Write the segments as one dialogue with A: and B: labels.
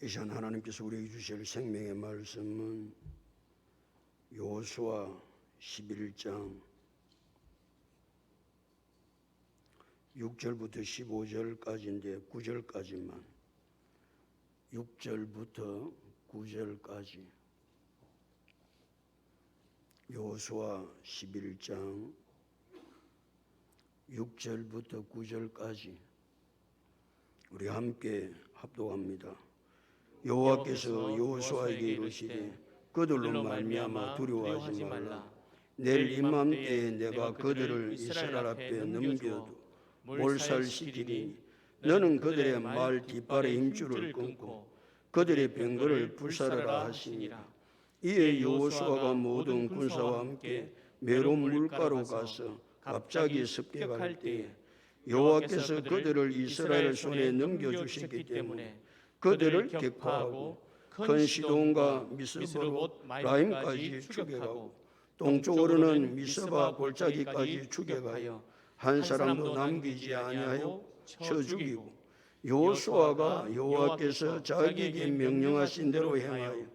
A: 이 시간 하나님께서 우리에게 주실 생명의 말씀은 여호수아 11장 6절부터 15절까지인데 9절까지만 6절부터 9절까지 여호수아 11장 6절부터 9절까지 우리 함께 합독합니다. 여호와께서 여호수아에게 이르시되 그들로 말미암아 두려워하지 말라. 내일 이맘때에 내가 그들을 이스라엘 앞에 넘겨도 몰살시키리니 너는 그들의 말 뒷발의 힘줄을 끊고 그들의 병거를 불살하라 하시니라. 이에 여호수아가 모든 군사와 함께 메론 물가로 가서 갑자기 습격할 때에 여호와께서 그들을 이스라엘 손에 넘겨주셨기 때문에 그들을 격파하고 큰 시돈과 미스봇 라임까지 추격하고 동쪽으로는 미스바 골짜기까지 추격하여 한 사람도 남기지 아니하여 쳐 죽이고 여호수아가 여호와께서 자기에게 명령하신 대로 행하여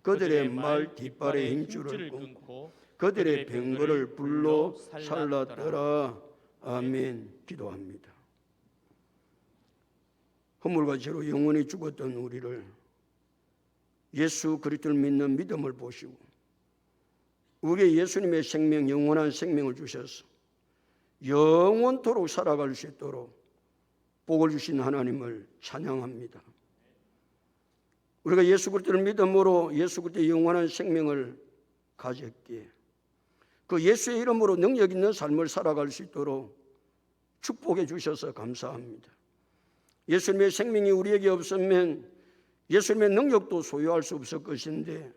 A: 그들의 말 뒷발의 힘줄을 끊고 그들의 병거를 불로 살랐더라. 아멘. 기도합니다. 허물과 죄로 영원히 죽었던 우리를 예수 그리스도를 믿는 믿음을 보시고 우리의 예수님의 생명, 영원한 생명을 주셔서 영원토록 살아갈 수 있도록 복을 주신 하나님을 찬양합니다. 우리가 예수 그리스도를 믿음으로 예수 그리스도의 영원한 생명을 가졌기에 그 예수의 이름으로 능력 있는 삶을 살아갈 수 있도록 축복해 주셔서 감사합니다. 예수님의 생명이 우리에게 없으면 예수님의 능력도 소유할 수 없을 것인데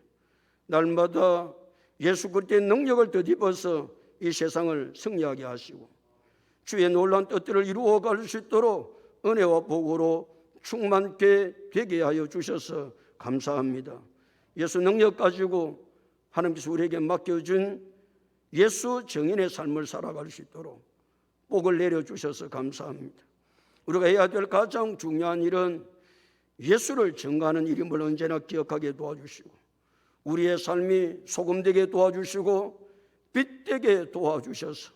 A: 날마다 예수 그리스도의 능력을 덧입어서 이 세상을 승리하게 하시고 주의 놀라운 뜻들을 이루어갈 수 있도록 은혜와 복으로 충만케 되게 하여 주셔서 감사합니다. 예수 능력 가지고 하나님께서 우리에게 맡겨준 예수 정인의 삶을 살아갈 수 있도록 복을 내려주셔서 감사합니다. 우리가 해야 될 가장 중요한 일은 예수를 증거하는 일임을 언제나 기억하게 도와주시고 우리의 삶이 소금되게 도와주시고 빛되게 도와주셔서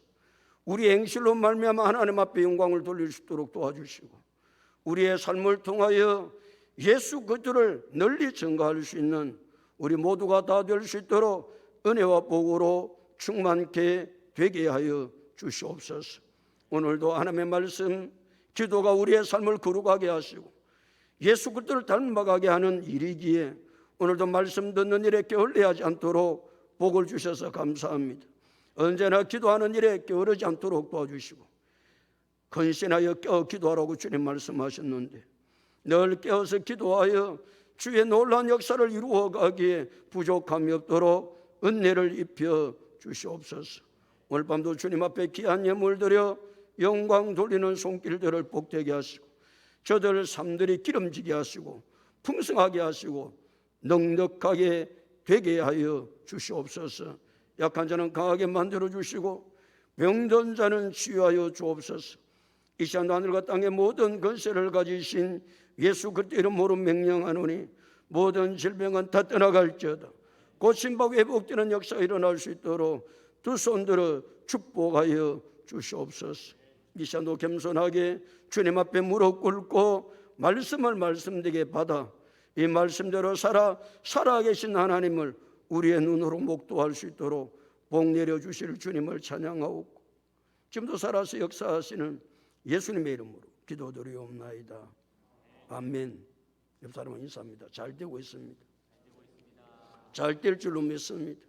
A: 우리의 행실로 말미암아 하나님 앞에 영광을 돌릴 수 있도록 도와주시고 우리의 삶을 통하여 예수 그리스도를 널리 증거할 수 있는 우리 모두가 다 될 수 있도록 은혜와 복으로 충만케 되게 하여 주시옵소서. 오늘도 하나님의 말씀 기도가 우리의 삶을 거룩하게 하시고 예수 그리스도를 닮아가게 하는 일이기에 오늘도 말씀 듣는 일에 게을리하지 않도록 복을 주셔서 감사합니다. 언제나 기도하는 일에 게으르지 않도록 도와주시고 근신하여 깨어 기도하라고 주님 말씀하셨는데 늘 깨어서 기도하여 주의 놀라운 역사를 이루어가기에 부족함이 없도록 은혜를 입혀 주시옵소서. 오늘 밤도 주님 앞에 귀한 예물 드려 영광 돌리는 손길들을 복되게 하시고 저들 삶들이 기름지게 하시고 풍성하게 하시고 넉넉하게 되게 하여 주시옵소서. 약한 자는 강하게 만들어 주시고 병든 자는 치유하여 주옵소서. 이 시간 하늘과 땅의 모든 권세를 가지신 예수 그리스도 이름으로 명령하노니 모든 질병은 다 떠나갈지어다. 고침받고 회복되는 역사가 일어날 수 있도록 두 손 들어 축복하여 주시옵소서. 이 시간도 겸손하게 주님 앞에 무릎 꿇고 말씀을 말씀되게 받아 이 말씀대로 살아계신 하나님을 우리의 눈으로 목도할 수 있도록 복 내려주실 주님을 찬양하고 지금도 살아서 역사하시는 예수님의 이름으로 기도드리옵나이다. 아멘. 옆 사람은 인사합니다. 잘 되고 있습니다. 잘 될 줄로 믿습니다.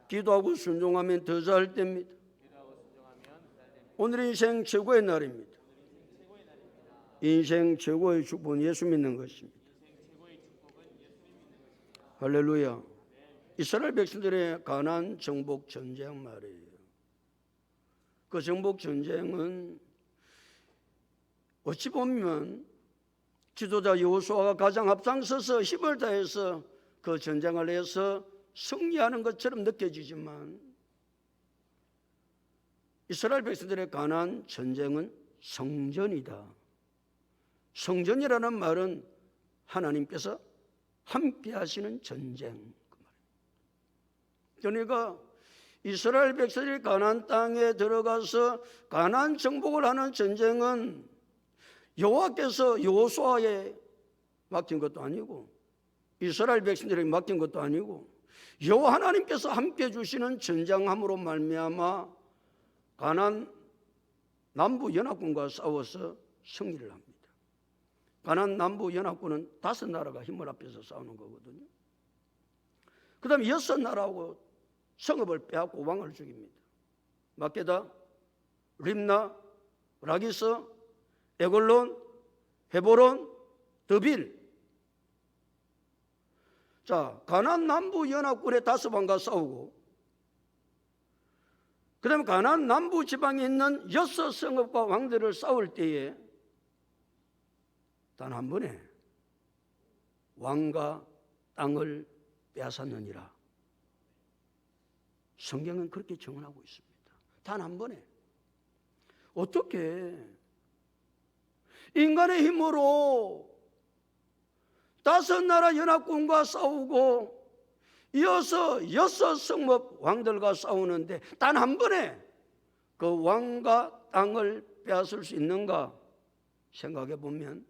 A: 기도하고 순종하면 더 잘 됩니다. 오늘 인생 최고의 날입니다. 인생 최고의 축복은 예수 믿는 것입니다. 할렐루야. 이스라엘 백성들의 가나안 정복 전쟁 말이에요. 그 정복 전쟁은 어찌 보면 지도자 여호수아가 가장 앞장서서 힘을 다해서 그 전쟁을 해서 승리하는 것처럼 느껴지지만 이스라엘 백성들의 가나안 전쟁은 성전이다. 성전이라는 말은 하나님께서 함께 하시는 전쟁. 그러니까 이스라엘 백성들이 가나안 땅에 들어가서 가나안 정복을 하는 전쟁은 여호와께서 여호수아에 맡긴 것도 아니고 이스라엘 백성들에게 맡긴 것도 아니고 여호와 하나님께서 함께 주시는 전장함으로 말미암아 가나안 남부 연합군과 싸워서 승리를 합니다. 가나안 남부 연합군은 5나라가 힘을 합해서 싸우는 거거든요. 그 다음에 6나라하고 성읍을 빼앗고 왕을 죽입니다. 막게다, 림나, 라기스, 에골론, 헤보론, 드빌. 자, 가나안 남부 연합군의 5왕과 싸우고 그 다음에 가나안 남부 지방에 있는 6성읍과 왕들을 싸울 때에 단 한 번에 왕과 땅을 빼앗았느니라. 성경은 그렇게 정언하고 있습니다. 단 한 번에. 어떻게 인간의 힘으로 5나라 연합군과 싸우고 이어서 6성읍 왕들과 싸우는데 단 한 번에 그 왕과 땅을 빼앗을 수 있는가 생각해 보면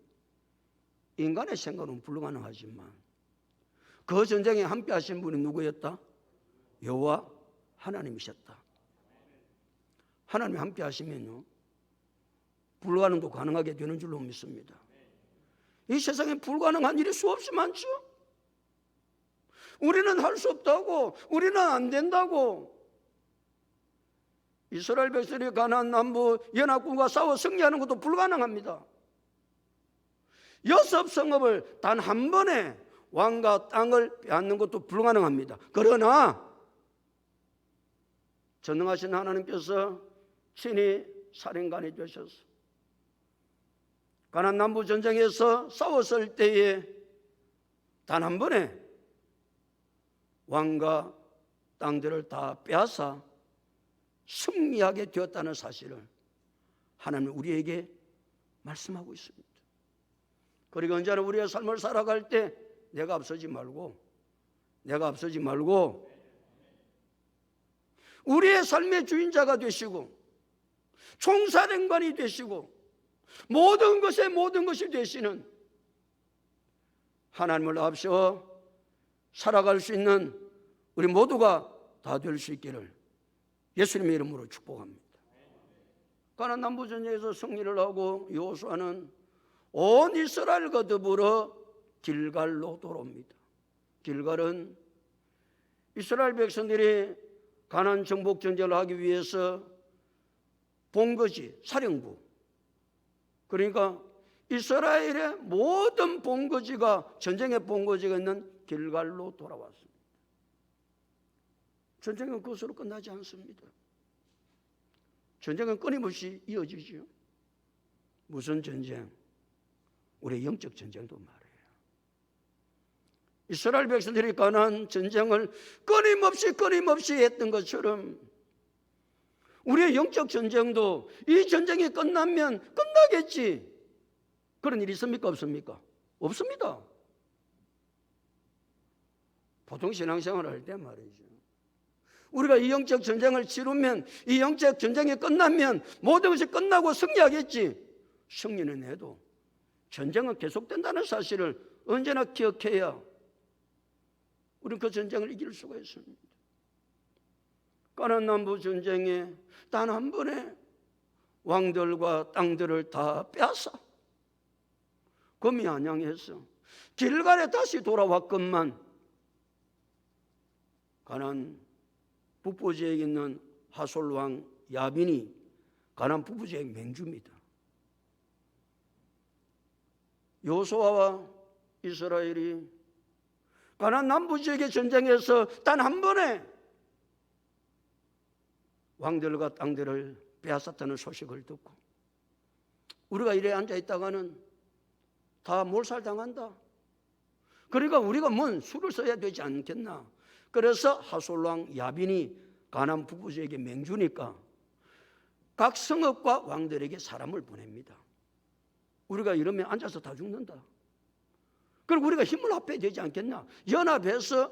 A: 인간의 생각은 불가능하지만 그 전쟁에 함께 하신 분이 누구였다? 여호와 하나님이셨다. 하나님이 함께 하시면요 불가능도 가능하게 되는 줄로 믿습니다. 이 세상에 불가능한 일이 수없이 많죠. 우리는 할 수 없다고, 우리는 안 된다고. 이스라엘 백성이 가나안 남부 연합군과 싸워 승리하는 것도 불가능합니다. 6성읍을 단 한 번에 왕과 땅을 빼앗는 것도 불가능합니다. 그러나 전능하신 하나님께서 친히 사령관이 되셔서 가나안 남부 전쟁에서 싸웠을 때에 단 한 번에 왕과 땅들을 다 빼앗아 승리하게 되었다는 사실을 하나님은 우리에게 말씀하고 있습니다. 그리고 언제나 우리의 삶을 살아갈 때 내가 앞서지 말고 우리의 삶의 주인자가 되시고 총사령관이 되시고 모든 것이 되시는 하나님을 앞세워 살아갈 수 있는 우리 모두가 다 될 수 있기를 예수님의 이름으로 축복합니다. 가나안 남부 전쟁에서 승리를 하고 여호수아는 온 이스라엘과 더불어 길갈로 돌아옵니다. 길갈은 이스라엘 백성들이 가나안 정복 전쟁을 하기 위해서 본거지, 사령부. 그러니까 이스라엘의 모든 본거지가 전쟁의 본거지가 있는 길갈로 돌아왔습니다. 전쟁은 그것으로 끝나지 않습니다. 전쟁은 끊임없이 이어지죠. 무슨 전쟁? 우리의 영적 전쟁도 말이에요. 이스라엘 백성들이 가나안 전쟁을 끊임없이 했던 것처럼 우리의 영적 전쟁도 이 전쟁이 끝나면 끝나겠지. 그런 일이 있습니까? 없습니까? 없습니다. 보통 신앙생활을 할 때 말이죠. 우리가 이 영적 전쟁을 치르면 이 영적 전쟁이 끝나면 모든 것이 끝나고 승리하겠지. 승리는 해도 전쟁은 계속된다는 사실을 언제나 기억해야 우리는 그 전쟁을 이길 수가 있습니다. 가나안 남부 전쟁에 단 한 번에 왕들과 땅들을 다 빼앗아 검이 안양해서 길갈에 다시 돌아왔건만 가나안 북부 지역에 있는 하솔 왕 야빈이 가나안 북부 지역 맹주입니다. 여호수아와 이스라엘이 가나안 남부 지역의 전쟁에서 단 한 번에 왕들과 땅들을 빼앗았다는 소식을 듣고 우리가 이래 앉아 있다가는 다 몰살당한다. 그러니까 우리가 뭔 수를 써야 되지 않겠나. 그래서 하솔왕 야빈이 가나안 북부 지역의 맹주니까 각 성읍과 왕들에게 사람을 보냅니다. 우리가 이러면 앉아서 다 죽는다. 그리고 우리가 힘을 합해야 되지 않겠나? 연합해서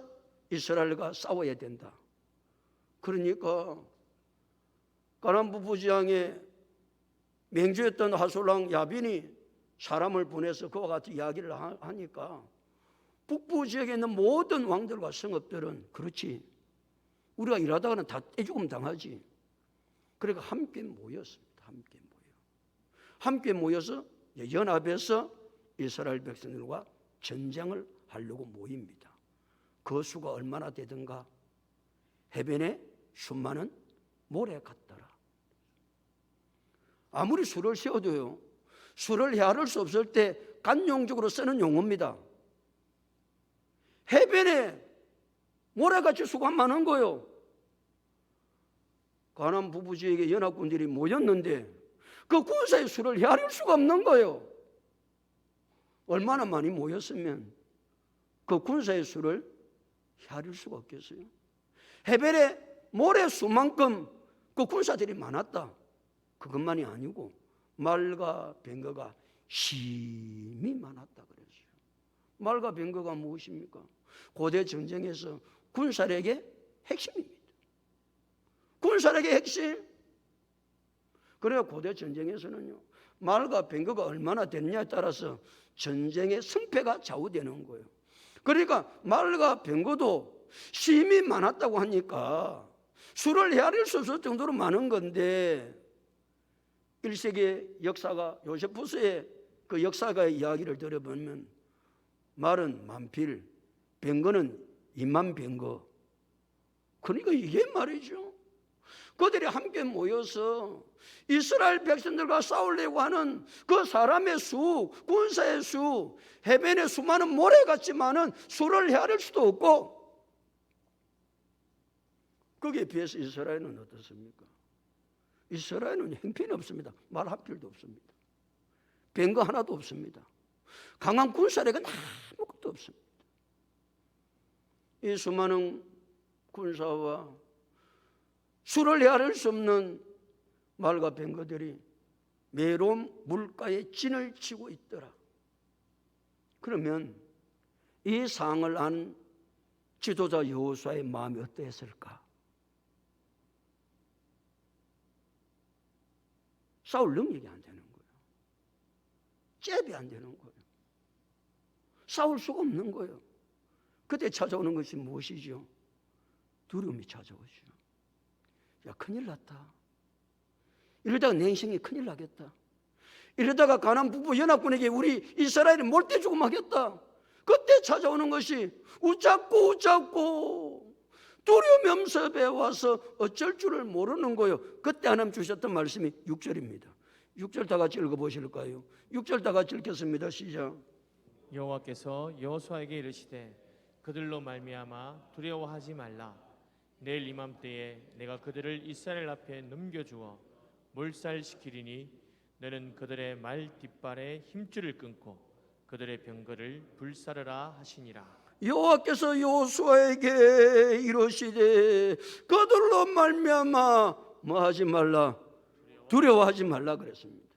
A: 이스라엘과 싸워야 된다. 그러니까 가나안 부부지왕에 맹주였던 하솔랑 야빈이 사람을 보내서 그와 같은 이야기를 하니까 북부 지역에 있는 모든 왕들과 성읍들은 그렇지, 우리가 일하다가는 다 떼죽음 당하지. 그러니까 함께 모였습니다. 함께 모여서 연합해서 이스라엘 백성들과 전쟁을 하려고 모입니다. 그 수가 얼마나 되든가 해변에 수많은 모래 같더라. 아무리 수를 세워도요, 수를 헤아릴 수 없을 때 간용적으로 쓰는 용어입니다. 해변에 모래같이 수가 많은 거예요. 가나안 부부지에게 연합군들이 모였는데 그 군사의 수를 헤아릴 수가 없는 거예요. 얼마나 많이 모였으면 그 군사의 수를 헤아릴 수가 없겠어요. 해변에 모래 수만큼 그 군사들이 많았다. 그것만이 아니고 말과 병거가 심히 많았다 그랬어요. 말과 병거가 무엇입니까? 고대 전쟁에서 군사력의 핵심입니다. 군사력의 핵심. 그래야 고대 전쟁에서는요, 말과 병거가 얼마나 되느냐에 따라서 전쟁의 승패가 좌우되는 거예요. 그러니까 말과 병거도 심히 많았다고 하니까 수를 헤아릴 수 없을 정도로 많은 건데, 1세기 역사가 요세푸스의 그 역사가의 이야기를 들어보면 말은 만필, 병거는 2만 병거. 그러니까 이게 말이죠. 그들이 함께 모여서 이스라엘 백성들과 싸우려고 하는 그 사람의 수, 군사의 수, 해변의 수많은 모래같이 많은 수를 헤아릴 수도 없고, 거기에 비해서 이스라엘은 어떻습니까? 이스라엘은 형편이 없습니다. 말 한 필도 없습니다. 병거 하나도 없습니다. 강한 군사력은 아무것도 없습니다. 이 수많은 군사와 수를 헤아릴 수 없는 말과 병거들이 메론 물가에 진을 치고 있더라. 그러면 이 상황을 안 지도자 여호수아의 마음이 어떠했을까? 싸울 능력이 안 되는 거예요. 잽이 안 되는 거예요. 싸울 수가 없는 거예요. 그때 찾아오는 것이 무엇이죠? 두려움이 찾아오죠. 야, 큰일 났다. 이러다가 내 인생이 큰일 나겠다. 이러다가 가나안 북부 연합군에게 우리 이스라엘이 몰대 죽음 하겠다. 그때 찾아오는 것이 웃잡고 두려움 염sob에 와서 어쩔 줄을 모르는 거예요. 그때 하나님 주셨던 말씀이 6절입니다. 6절 다 같이 읽어보실까요? 6절 다 같이 읽겠습니다. 시작.
B: 여호와께서 여호수아에게 이르시되 그들로 말미암아 두려워하지 말라. 내일 이맘때에 내가 그들을 이스라엘 앞에 넘겨주어 몰살시키리니 너는 그들의 말 뒷발에 힘줄을 끊고 그들의 병거를 불사르라 하시니라.
A: 여호와께서 여호수아에게 이르시되 그들로 말미암아 뭐하지 말라, 두려워하지 말라 그랬습니다.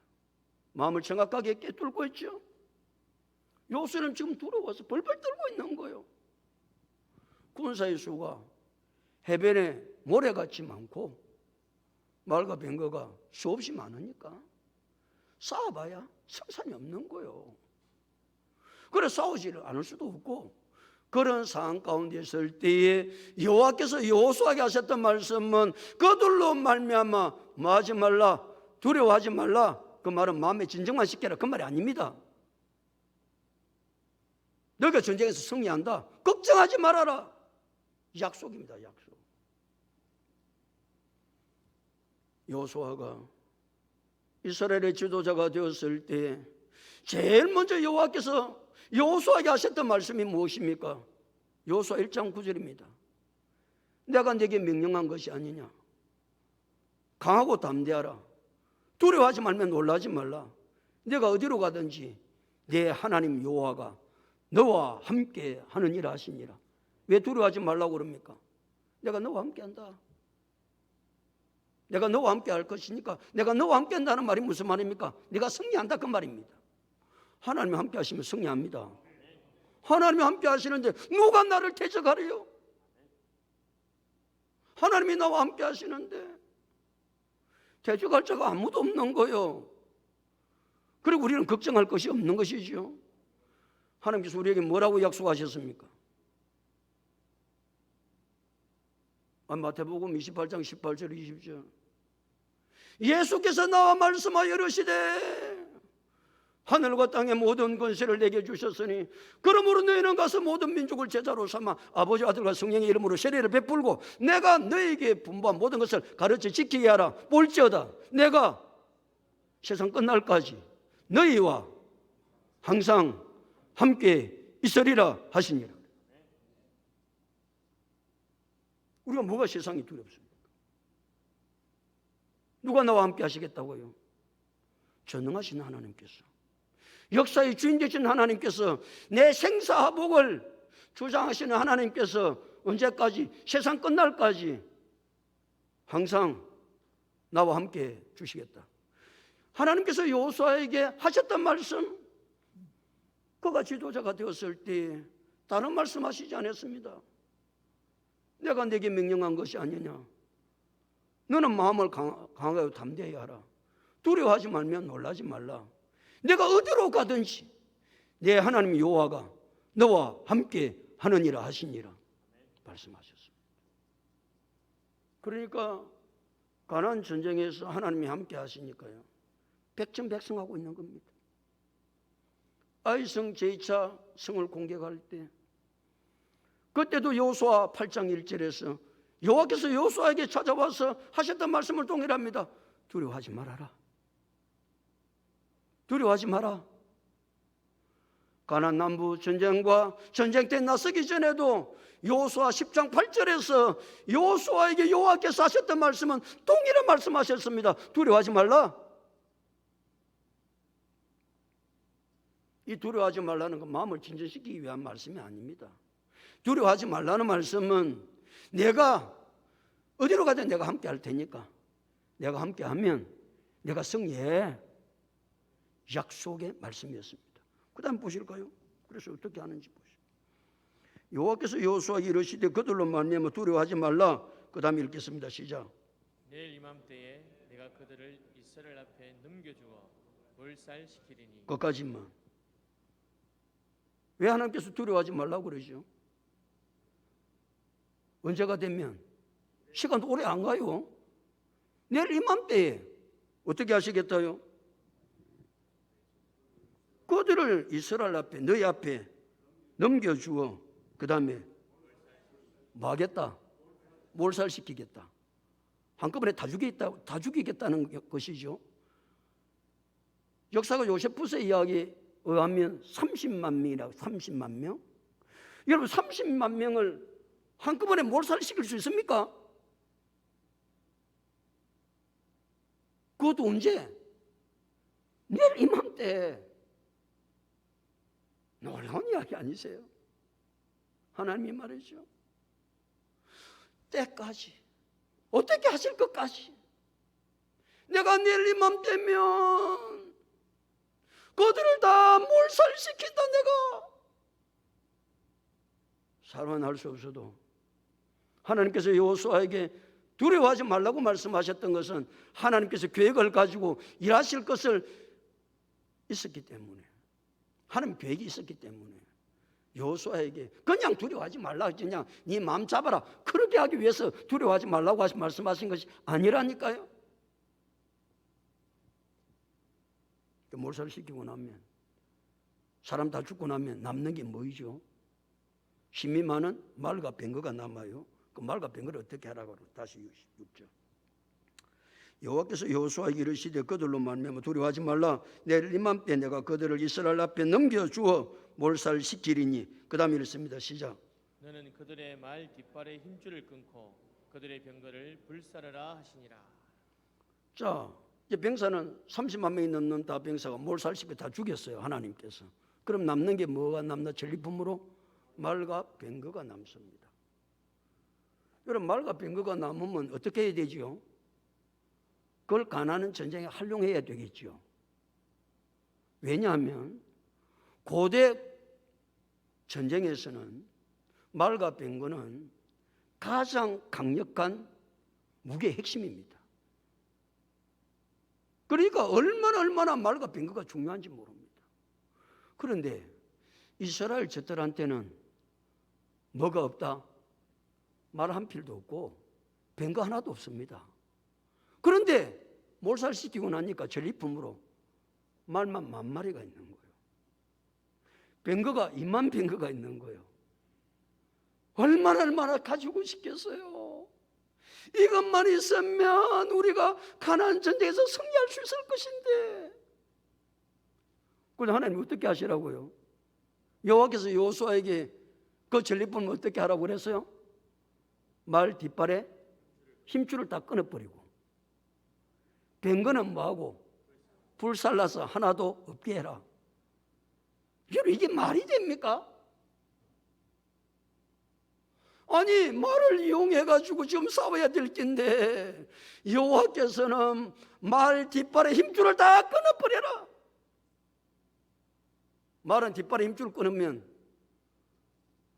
A: 마음을 정확하게 꿰뚫고 있죠. 여호수아는 지금 두려워서 벌벌 떨고 있는 거예요. 군사의 수가 해변에 모래같이 많고 말과 병거가 수없이 많으니까 싸워봐야 승산이 없는 거예요. 그래 싸우지를 않을 수도 없고, 그런 상황 가운데 있을 때에 여호와께서 여호수아에게 하셨던 말씀은 그들로 말미암아 뭐하지 말라, 두려워하지 말라. 그 말은 마음에 진정만 시켜라, 그 말이 아닙니다. 너희가 전쟁에서 승리한다, 걱정하지 말아라. 약속입니다. 약속. 여호수아가 이스라엘의 지도자가 되었을 때 제일 먼저 여호와께서 여호수아에게 하셨던 말씀이 무엇입니까? 여호수아 1장 9절입니다. 내가 네게 명령한 것이 아니냐. 강하고 담대하라. 두려워하지 말면 놀라지 말라. 내가 어디로 가든지 내 하나님 여호와가 너와 함께 하는 일 하시니라. 왜 두려워하지 말라고 그럽니까? 내가 너와 함께 한다. 내가 너와 함께 할 것이니까. 내가 너와 함께 한다는 말이 무슨 말입니까? 네가 승리한다 그 말입니다. 하나님이 함께 하시면 승리합니다. 하나님이 함께 하시는데 누가 나를 대적하래요? 하나님이 나와 함께 하시는데 대적할 자가 아무도 없는 거예요. 그리고 우리는 걱정할 것이 없는 것이죠. 하나님께서 우리에게 뭐라고 약속하셨습니까? 마태복음 28장 18절 20절 예수께서 나와 말씀하여 이르시되 하늘과 땅의 모든 권세를 내게 주셨으니 그러므로 너희는 가서 모든 민족을 제자로 삼아 아버지 아들과 성령의 이름으로 세례를 베풀고 내가 너희에게 분부한 모든 것을 가르쳐 지키게 하라. 볼지어다 내가 세상 끝날까지 너희와 항상 함께 있으리라 하시니라. 우리가 뭐가 세상이 두렵습니까? 누가 나와 함께 하시겠다고요? 전능하신 하나님께서, 역사의 주인 되신 하나님께서, 내 생사화복을 주장하시는 하나님께서 언제까지? 세상 끝날까지 항상 나와 함께 주시겠다. 하나님께서 여호수아에게 하셨던 말씀, 그가 지도자가 되었을 때 다른 말씀하시지 않았습니다. 내가 네게 명령한 것이 아니냐. 너는 마음을 강하고 담대히 하라. 두려워하지 말면 놀라지 말라. 내가 어디로 가든지 내 하나님 여호와가 너와 함께 하느니라 하시니라 말씀하셨습니다. 그러니까 가나안 전쟁에서 하나님이 함께 하시니까요, 백전백승하고 있는 겁니다. 아이성 제2차 성을 공격할 때 그때도 여호수아 8장 1절에서 여호와께서 여호수아에게 찾아와서 하셨던 말씀을 동일합니다. 두려워하지 말아라. 두려워하지 마라. 가나안 남부 전쟁과 전쟁 때 나서기 전에도 여호수아 10장 8절에서 여호수아에게 여호와께서 하셨던 말씀은 동일한 말씀하셨습니다. 두려워하지 말라. 이 두려워하지 말라는 건 마음을 진정시키기 위한 말씀이 아닙니다. 두려워하지 말라는 말씀은 내가 어디로 가든 내가 함께 할 테니까 내가 함께 하면 내가 승리해, 약속의 말씀이었습니다. 그 다음 보실까요? 그래서 어떻게 하는지 보시죠. 여호와께서 여호수아에게 이르시되 그들로 말미암아 두려워하지 말라. 그 다음 읽겠습니다. 시작.
B: 내일 이맘때에 내가 그들을 이스라엘 앞에 넘겨주어 몰살시키리니.
A: 끝까지만. 왜 하나님께서 두려워하지 말라고 그러죠? 언제가 되면? 시간도 오래 안 가요. 내일 이맘때에 어떻게 하시겠다요? 그들을 이스라엘 앞에, 너희 앞에 넘겨주어 그 다음에 뭐 하겠다? 몰살시키겠다. 한꺼번에 다 죽이겠다는 것이죠. 역사가 요세푸스의 이야기에 의하면 30만 명이라고, 30만 명? 여러분 30만 명을 한꺼번에 몰살시킬 수 있습니까? 그것도 언제? 내일 이맘때. 놀라운 이야기 아니세요? 하나님이 말이죠. 때까지 어떻게 하실 것까지 내가 내일 이맘때면 그들을 다 몰살시킨다. 내가 사람은 할 수 없어도 하나님께서 여호수아에게 두려워하지 말라고 말씀하셨던 것은 하나님께서 계획을 가지고 일하실 것을 있었기 때문에, 하나님 계획이 있었기 때문에 여호수아에게 그냥 두려워하지 말라, 그냥 네 마음 잡아라, 그렇게 하기 위해서 두려워하지 말라고 말씀하신 것이 아니라니까요. 몰살시키고 나면, 사람 다 죽고 나면 남는 게 뭐이죠? 힘이 많은 말과 뱅거가 남아요. 그 말과 뱅거를 어떻게 하라고? 다시 6절. 여호와께서 여호수아에게 이르시되 그들로 말미암아 두려워하지 말라. 내일 이맘때 내가 그들을 이스라엘 앞에 넘겨주어 몰살시키리니. 그 다음에 읽습니다. 시작.
B: 너는 그들의 말 뒷발의 힘줄을 끊고 그들의 병거를 불사르라 하시니라.
A: 자, 이제 병사는 30만 명이 넘는 다 병사가 몰살시켜 다 죽였어요. 하나님께서. 그럼 남는 게 뭐가 남나? 전리품으로 말과 병거가 남습니다. 여러분, 말과 병거가 남으면 어떻게 해야 되지요? 그걸 가나안 전쟁에 활용해야 되겠죠. 왜냐하면 고대 전쟁에서는 말과 병거는 가장 강력한 무기의 핵심입니다. 그러니까 얼마나 말과 병거가 중요한지 모릅니다. 그런데 이스라엘 젖들한테는 뭐가 없다? 말 한 필도 없고 병거 하나도 없습니다. 그런데 몰살시키고 나니까 전리품으로 말만 10,000마리가 있는 거예요. 병거가 2만 병거가 있는 거예요. 얼마나 가지고 싶겠어요. 이것만 있으면 우리가 가나안 전쟁에서 승리할 수 있을 것인데. 그런데 하나님 어떻게 하시라고요? 여호와께서 여호수아에게 그 전리품을 어떻게 하라고 그랬어요? 말 뒷발에 힘줄을 다 끊어버리고, 병거는 뭐하고? 불살라서 하나도 없게 해라. 이게 말이 됩니까? 아니, 말을 이용해가지고 지금 싸워야 될 텐데 여호와께서는 말 뒷발에 힘줄을 다 끊어버려라. 말은 뒷발에 힘줄을 끊으면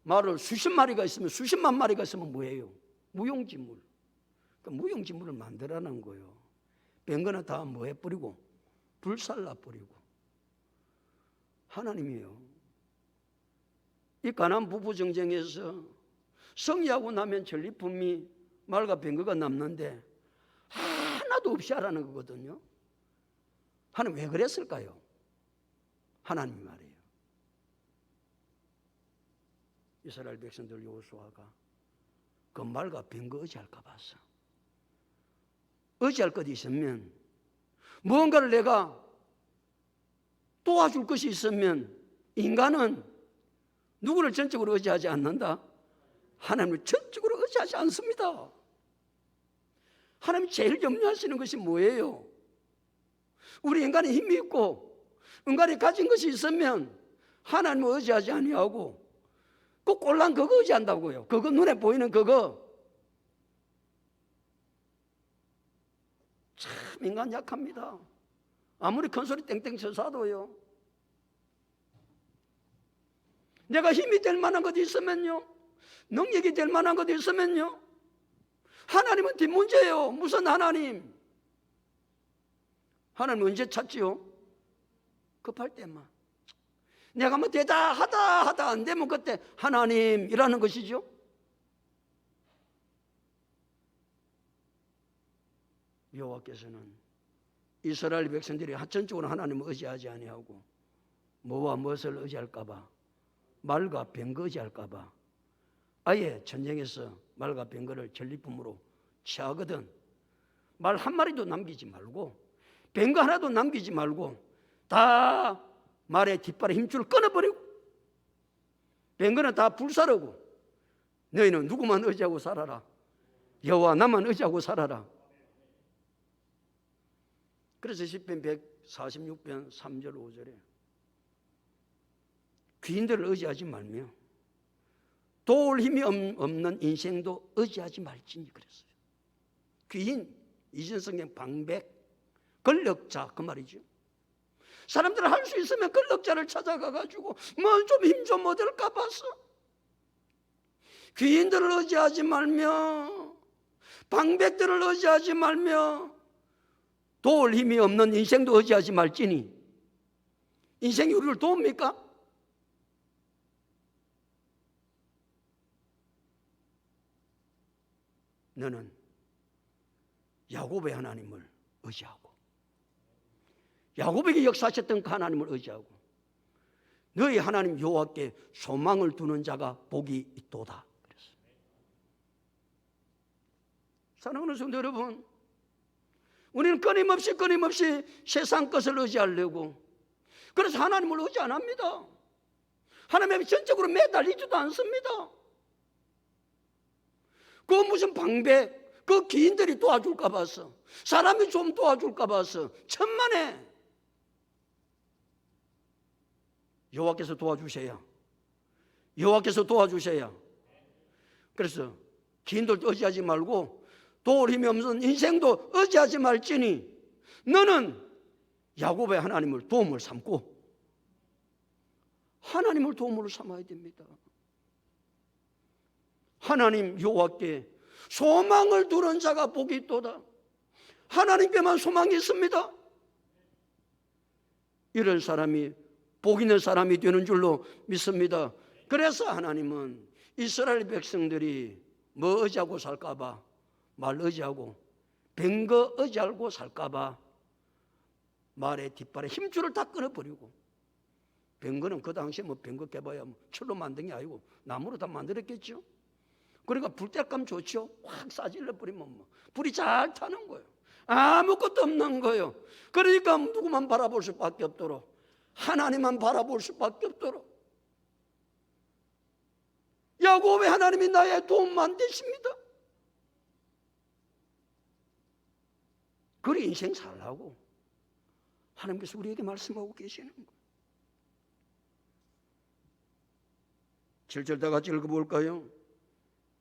A: 말을 수십 마리가 있으면 수십만 마리가 있으면 뭐예요? 무용지물. 그러니까 무용지물을 만들어내는 거예요. 병거는 다 뭐 해버리고? 불살라버리고. 하나님이요, 이 가나안 부부 정쟁에서 승리하고 나면 전리품이 말과 병거가 남는데 하나도 없이 하라는 거거든요. 하나님 왜 그랬을까요? 하나님이 말이에요. 이스라엘 백성들 여호수아가 그 말과 병거 의지할까 봐서, 의지할 것 있으면, 무언가를 내가 도와줄 것이 있으면 인간은 누구를 전적으로 의지하지 않는다? 하나님을 전적으로 의지하지 않습니다. 하나님이 제일 염려하시는 것이 뭐예요? 우리 인간이 힘이 있고 인간이 가진 것이 있으면 하나님을 의지하지 아니하고 그 꼴랑 그거 의지한다고요. 그거 눈에 보이는 그거. 참 인간 약합니다. 아무리 큰 소리 땡땡 쳐서도요. 내가 힘이 될 만한 것이 있으면요, 능력이 될 만한 것이 있으면요, 하나님은 뒷문제예요. 무슨 하나님? 하나님 언제 찾지요? 급할 때만. 내가 뭐 되다 하다 안 되면 그때 하나님이라는 것이죠. 여호와께서는 이스라엘 백성들이 하천적으로 하나님을 의지하지 아니하고 뭐와 무엇을 의지할까 봐, 말과 병거 의지할까 봐 아예 전쟁에서 말과 병거를 전리품으로 취하거든 말 한 마리도 남기지 말고 병거 하나도 남기지 말고 다 말의 뒷발에 힘줄을 끊어버리고 병거는 다 불사르고 너희는 누구만 의지하고 살아라. 여호와 나만 의지하고 살아라. 그래서 시편 146편 3절 5절에 귀인들을 의지하지 말며 도울 힘이 없는 인생도 의지하지 말지니 그랬어요. 귀인, 이전성경 방백, 권력자 그 말이죠. 사람들은 할 수 있으면 권력자를 찾아가가지고 뭐 좀 힘 좀 얻을까 봐서 귀인들을 의지하지 말며 방백들을 의지하지 말며 도울 힘이 없는 인생도 의지하지 말지니. 인생이 우리를 도웁니까? 너는 야곱의 하나님을 의지하고 야곱에게 역사하셨던 그 하나님을 의지하고 너희 하나님 여호와께 소망을 두는 자가 복이 있도다 그랬어요. 사랑하는 성도 여러분, 우리는 끊임없이 세상 것을 의지하려고, 그래서 하나님을 의지 안 합니다. 하나님에 전적으로 매달리지도 않습니다. 그 무슨 방백, 그 기인들이 도와줄까 봐서, 사람이 좀 도와줄까 봐서 천만에 여호와께서 도와주셔야, 여호와께서 도와주셔야. 그래서 기인들도 의지하지 말고 도울 힘이 없는 인생도 의지하지 말지니 너는 야곱의 하나님을 도움을 삼고 하나님을 도움으로 삼아야 됩니다. 하나님 여호와께 소망을 두는 자가 복이 있도다. 하나님께만 소망이 있습니다. 이런 사람이 복 있는 사람이 되는 줄로 믿습니다. 그래서 하나님은 이스라엘 백성들이 뭐 의지하고 살까봐, 말 의지하고 뱅거 의지하고 살까봐 말의 뒷발에 힘줄을 다 끊어버리고, 뱅거는 그 당시에 뭐 뱅거 깨봐야 철로 만든 게 아니고 나무로 다 만들었겠죠. 그러니까 불때감 좋죠. 확 싸질러 버리면 뭐 불이 잘 타는 거예요. 아무것도 없는 거예요. 그러니까 누구만 바라볼 수밖에 없도록, 하나님만 바라볼 수밖에 없도록, 야곱의 하나님이 나의 도움만 되십니다. 그래 인생 살라고 하나님께서 우리에게 말씀하고 계시는 거예요. 7절 다 같이 읽어볼까요?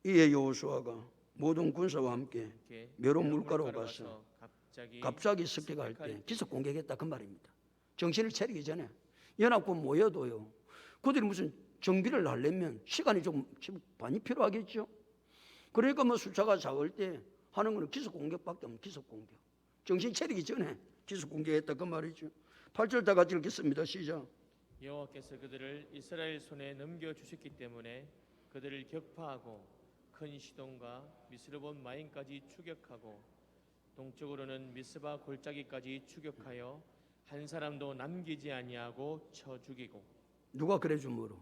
A: 이에 여호수아가 모든 군사와 함께 메론 물가로 가서 갑자기 습격할 때 기습 공격했다 그 말입니다. 정신을 차리기 전에 연합군 모여도요, 그들이 무슨 정비를 하려면 시간이 좀 많이 필요하겠죠. 그러니까 뭐 숫자가 작을 때 하는 거는 기습 공격밖에 없는 기습 공격. 정신 차리기 전에 기습 공격했다 그 말이죠. 8절 다 같이 읽겠습니다. 시작.
B: 여호와께서 그들을 이스라엘 손에 넘겨주셨기 때문에 그들을 격파하고 큰 시돈과 미스르본 마임까지 추격하고 동쪽으로는 미스바 골짜기까지 추격하여 한 사람도 남기지 아니하고 쳐 죽이고.
A: 누가 그래 주므로?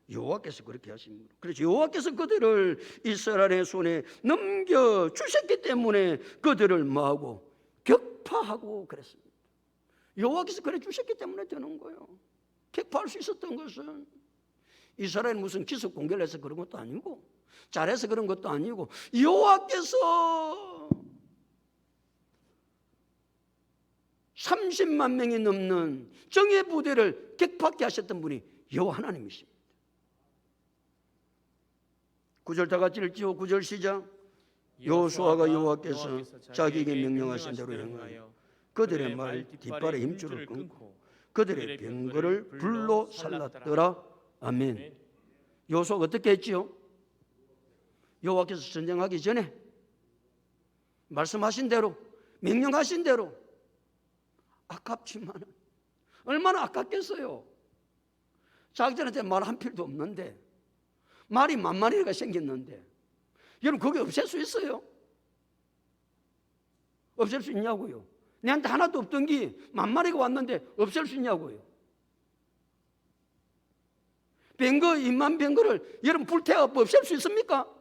A: 여호와께서 그렇게 하심으로. 그래서 여호와께서 그들을 이스라엘의 손에 넘겨주셨기 때문에 그들을 뭐하고? 격파하고 그랬습니다. 여호와께서 그래 주셨기 때문에 되는 거예요. 격파할 수 있었던 것은 이스라엘은 무슨 기습 공격을 해서 그런 것도 아니고 잘해서 그런 것도 아니고 여호와께서 30만 명이 넘는 정예 부대를 격파하게 하셨던 분이 여호와 하나님이십니다. 9절 다 같이 읽지요. 9절 시작. 여호수아가 여호와께서 자기에게 명령하신 대로 행하여 그들의 말 뒷발에 힘줄을 끊고 그들의 병거를 불로 살랐더라. 아멘. 여호수아가 어떻게 했지요? 여호와께서 전쟁하기 전에 말씀하신 대로, 명령하신 대로, 아깝지만 얼마나 아깝겠어요. 자기들한테 말 한 필도 없는데 말이 만마리가 생겼는데 여러분 그게 없앨 수 있어요? 없앨 수 있냐고요? 내한테 하나도 없던 게 만마리가 왔는데 없앨 수 있냐고요? 병거 2만 병거를 여러분 불태워서 없앨 수 있습니까?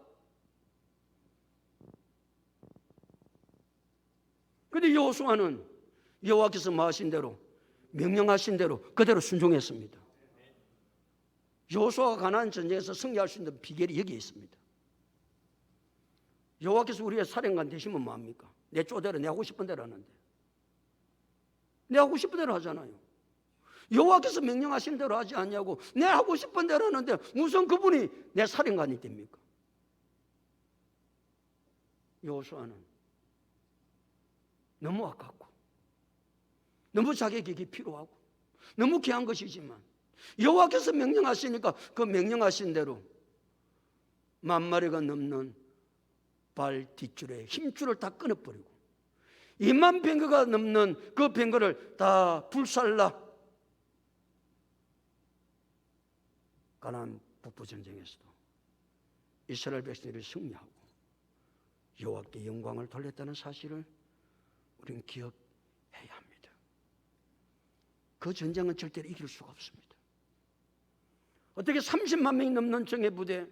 A: 그런데 여호수아는 여호와께서 말하신 대로, 명령하신 대로 그대로 순종했습니다. 여호수아가 가나안 전쟁에서 승리할 수 있는 비결이 여기에 있습니다. 여호와께서 우리의 사령관 되시면 뭐합니까? 내 쪼대로 내 하고 싶은 대로 하는데, 내 하고 싶은 대로 하잖아요. 여호와께서 명령하신 대로 하지 않냐고 내 하고 싶은 대로 하는데 무슨 그분이 내 사령관이 됩니까? 여호수아는 너무 아깝고 너무 자격이 필요하고 너무 귀한 것이지만 여호와께서 명령하시니까 그 명령하신 대로 만마리가 넘는 발 뒷줄에 힘줄을 다 끊어버리고 2만 병거가 넘는 그 병거를 다 불살라 가나안 북부 전쟁에서도 이스라엘 백성들이 승리하고 여호와께 영광을 돌렸다는 사실을 우리는 기억해야 합니다. 그 전쟁은 절대로 이길 수가 없습니다. 어떻게 30만 명이 넘는 정예 부대,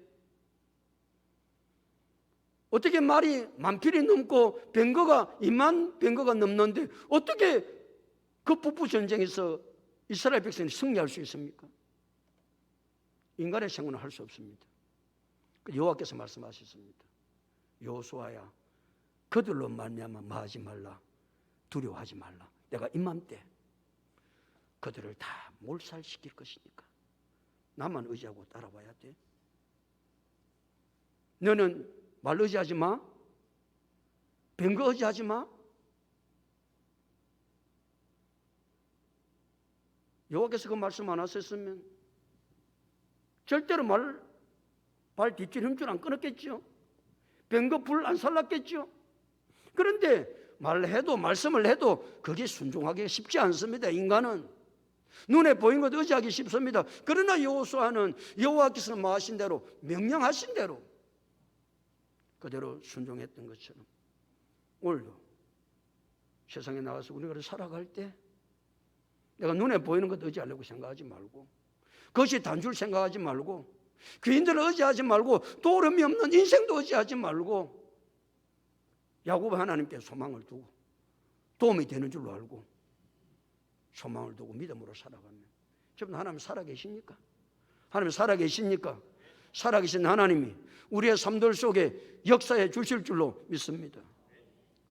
A: 어떻게 말이 만필이 넘고 병거가 2만 병거가 넘는데 어떻게 그 북부 전쟁에서 이스라엘 백성이 승리할 수 있습니까? 인간의 생각은 할 수 없습니다. 여호와께서 말씀하셨습니다. 여호수아야, 그들로 말미암아 마하지 말라, 두려워하지 말라. 내가 이맘때 그들을 다 몰살시킬 것이니까 나만 의지하고 따라와야 돼. 너는 말 의지하지 마, 병거 의지하지 마. 여호와께서 그 말씀 안 하셨으면 절대로 발 뒷줄 힘줄 안 끊었겠죠. 병거 불 안 살랐겠죠. 그런데 말씀을 해도 그게 순종하기 쉽지 않습니다. 인간은 눈에 보이는 것 의지하기 쉽습니다. 그러나 여호수아는 여호와께서 하신 대로, 명령하신 대로 그대로 순종했던 것처럼 오늘도 세상에 나가서 우리가 살아갈 때 내가 눈에 보이는 것 의지하려고 생각하지 말고, 그것이 단줄 생각하지 말고, 귀인들을 의지하지 말고, 도름이 없는 인생도 의지하지 말고, 야곱 하나님께 소망을 두고 도움이 되는 줄로 알고 소망을 두고 믿음으로 살아가면, 여러분, 하나님 살아계십니까? 하나님 살아계십니까? 살아계신 하나님이 우리의 삶들 속에 역사해 주실 줄로 믿습니다.